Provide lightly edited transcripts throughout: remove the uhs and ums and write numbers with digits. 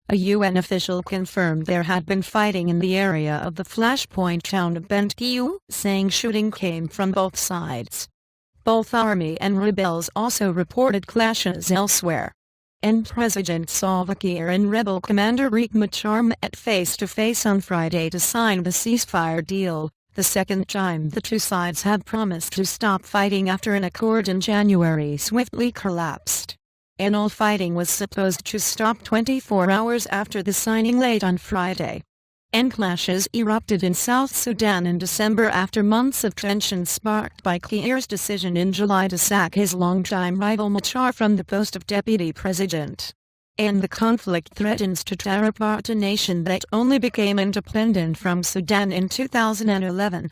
A UN official confirmed there had been fighting in the area of the flashpoint town of Bentiu, saying shooting came from both sides. Both army and rebels also reported clashes elsewhere. And President Salva Kiir and rebel commander Riek Machar met face-to-face on Friday to sign the ceasefire deal, the second time the two sides have promised to stop fighting after an accord in January swiftly collapsed. And all fighting was supposed to stop 24 hours after the signing late on Friday. And clashes erupted in South Sudan in December after months of tension sparked by Kiir's decision in July to sack his longtime rival Machar from the post of deputy president. And the conflict threatens to tear apart a nation that only became independent from Sudan in 2011.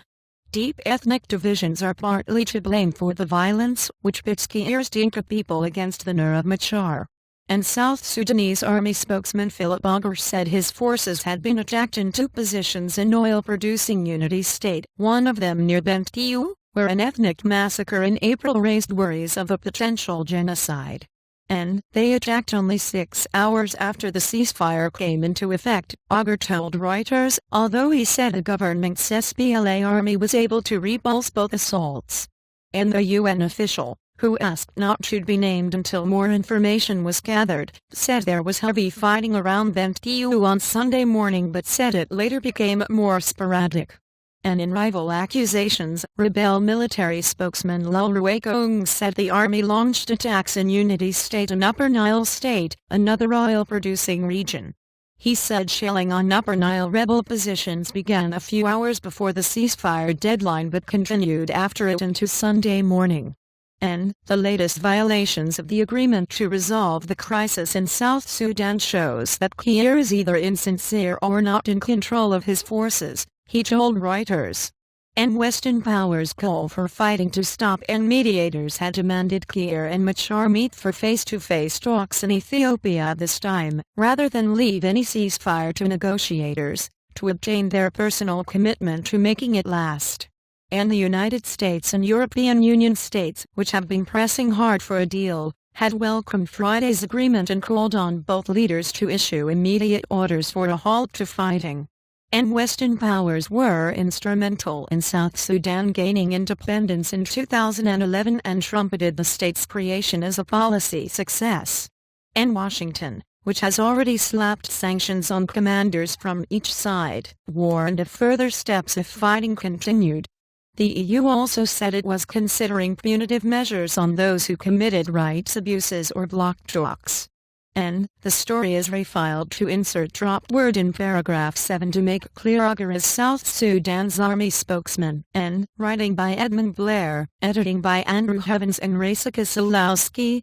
Deep ethnic divisions are partly to blame for the violence, which pits Kiir's Dinka people against the Nuer of Machar. And South Sudanese army spokesman Philip Aguer said his forces had been attacked in two positions in oil-producing Unity State, one of them near Bentiu, where an ethnic massacre in April raised worries of a potential genocide. And they attacked only 6 hours after the ceasefire came into effect, Aguer told Reuters, although he said the government's SPLA army was able to repulse both assaults. And the UN official, who asked not to be named until more information was gathered, said there was heavy fighting around Bentiu on Sunday morning but said it later became more sporadic. And in rival accusations, rebel military spokesman Riek said the army launched attacks in Unity State and Upper Nile State, another oil-producing region. He said shelling on Upper Nile rebel positions began a few hours before the ceasefire deadline but continued after it into Sunday morning. And the latest violations of the agreement to resolve the crisis in South Sudan shows that Kiir is either insincere or not in control of his forces, he told Reuters. And Western powers call for fighting to stop and mediators had demanded Kiir and Machar meet for face-to-face talks in Ethiopia this time, rather than leave any ceasefire to negotiators, to obtain their personal commitment to making it last. And the United States and European Union states, which have been pressing hard for a deal, had welcomed Friday's agreement and called on both leaders to issue immediate orders for a halt to fighting. And Western powers were instrumental in South Sudan gaining independence in 2011 and trumpeted the state's creation as a policy success. And Washington, which has already slapped sanctions on commanders from each side, warned of further steps if fighting continued. The EU also said it was considering punitive measures on those who committed rights abuses or blocked talks. And the story is refiled to insert drop word in paragraph 7 to make clear Aguer is South Sudan's army spokesman. And writing by Edmund Blair, editing by Andrew Heavens and Rasika Solowski.